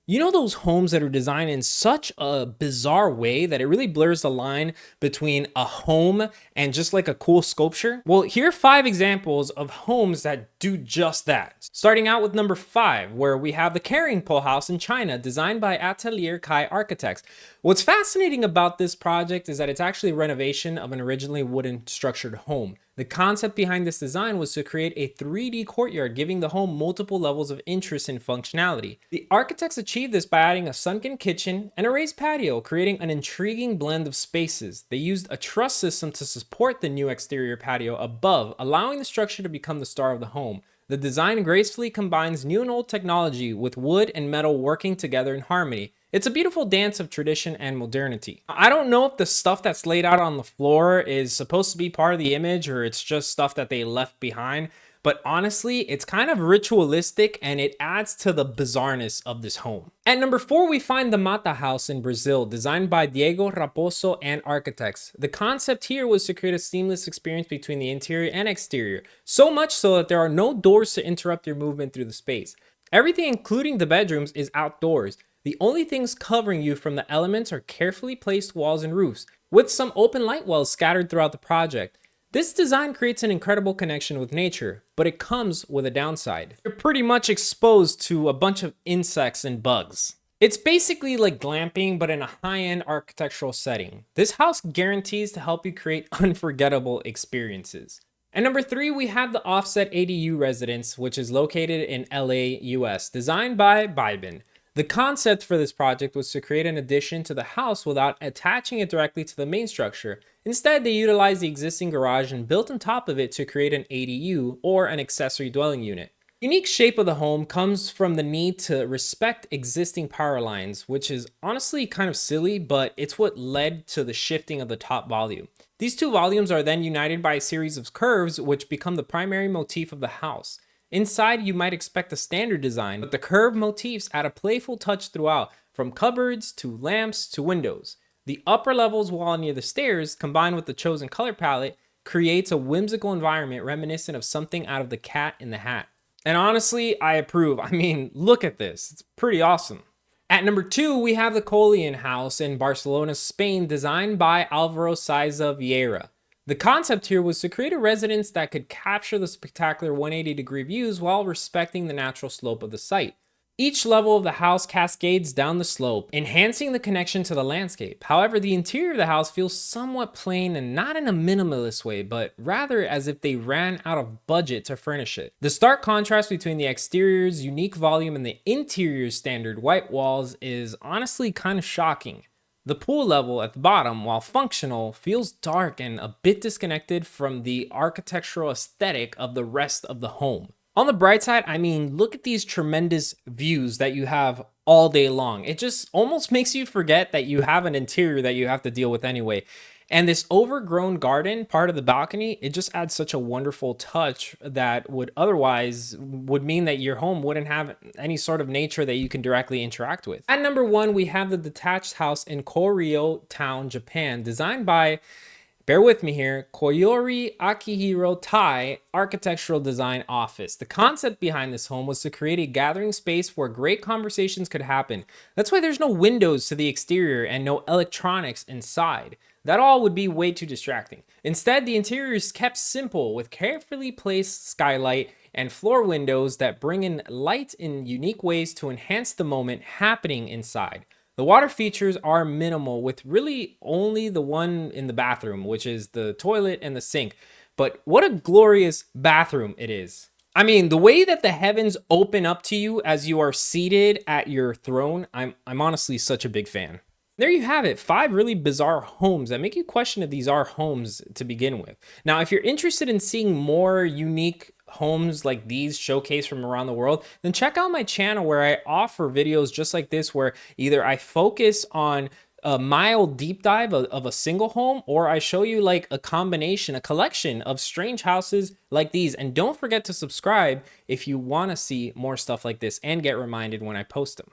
You know those homes that are designed in such a bizarre way that it really blurs the line between a home and just like a cool sculpture? Well, here are 5 examples of homes that do just that. Starting out with number 5, where we have the Carrying Pole House in China, designed by Atelier Kai Architects. What's fascinating about this project is that it's actually a renovation of an originally wooden structured home. The concept behind this design was to create a 3D courtyard, giving the home multiple levels of interest and functionality. The architects achieved this by adding a sunken kitchen and a raised patio, creating an intriguing blend of spaces. They used a truss system to support the new exterior patio above, allowing the structure to become the star of the home. The design gracefully combines new and old technology with wood and metal working together in harmony. It's a beautiful dance of tradition and modernity. I don't know if the stuff that's laid out on the floor is supposed to be part of the image or it's just stuff that they left behind, but honestly, it's kind of ritualistic and it adds to the bizarreness of this home. At number 4, we find the Mata House in Brazil, designed by Diego Raposo and architects. The concept here was to create a seamless experience between the interior and exterior, so much so that there are no doors to interrupt your movement through the space. Everything, including the bedrooms, is outdoors. The only things covering you from the elements are carefully placed walls and roofs, with some open light wells scattered throughout the project. This design creates an incredible connection with nature, but it comes with a downside. You're pretty much exposed to a bunch of insects and bugs. It's basically like glamping, but in a high-end architectural setting. This house guarantees to help you create unforgettable experiences. At number 3, we have the Offset ADU residence, which is located in LA, US, designed by Bybin. The concept for this project was to create an addition to the house without attaching it directly to the main structure. Instead, they utilized the existing garage and built on top of it to create an ADU, or an accessory dwelling unit. The unique shape of the home comes from the need to respect existing power lines, which is honestly kind of silly, but it's what led to the shifting of the top volume. These two volumes are then united by a series of curves, which become the primary motif of the house. Inside, you might expect a standard design, but the curved motifs add a playful touch throughout, from cupboards to lamps to windows. The upper level's wall near the stairs, combined with the chosen color palette, creates a whimsical environment reminiscent of something out of The Cat in the Hat. And honestly, I approve. I mean, look at this. It's pretty awesome. At number 2, we have the Colan House in Barcelona, Spain, designed by Alvaro Saiza Vieira. The concept here was to create a residence that could capture the spectacular 180-degree views while respecting the natural slope of the site. Each level of the house cascades down the slope, enhancing the connection to the landscape. However, the interior of the house feels somewhat plain, and not in a minimalist way, but rather as if they ran out of budget to furnish it. The stark contrast between the exterior's unique volume and the interior's standard white walls is honestly kind of shocking. The pool level at the bottom, while functional, feels dark and a bit disconnected from the architectural aesthetic of the rest of the home. On the bright side, I mean, look at these tremendous views that you have all day long. It just almost makes you forget that you have an interior that you have to deal with anyway. And this overgrown garden, part of the balcony, it just adds such a wonderful touch that would mean that your home wouldn't have any sort of nature that you can directly interact with. At number 1, we have the Detached House in Koryo Town, Japan, designed by, bear with me here, Koyori Akihiro Tai Architectural Design Office. The concept behind this home was to create a gathering space where great conversations could happen. That's why there's no windows to the exterior and no electronics inside. That all would be way too distracting. Instead, the interior is kept simple with carefully placed skylight and floor windows that bring in light in unique ways to enhance the moment happening inside. The water features are minimal, with really only the one in the bathroom, which is the toilet and the sink. But what a glorious bathroom it is. I mean, the way that the heavens open up to you as you are seated at your throne, I'm honestly such a big fan. There you have it, 5 really bizarre homes that make you question if these are homes to begin with. Now, if you're interested in seeing more unique homes like these showcased from around the world, then check out my channel where I offer videos just like this, where either I focus on a mild deep dive of a single home, or I show you like a collection of strange houses like these. And don't forget to subscribe if you want to see more stuff like this and get reminded when I post them.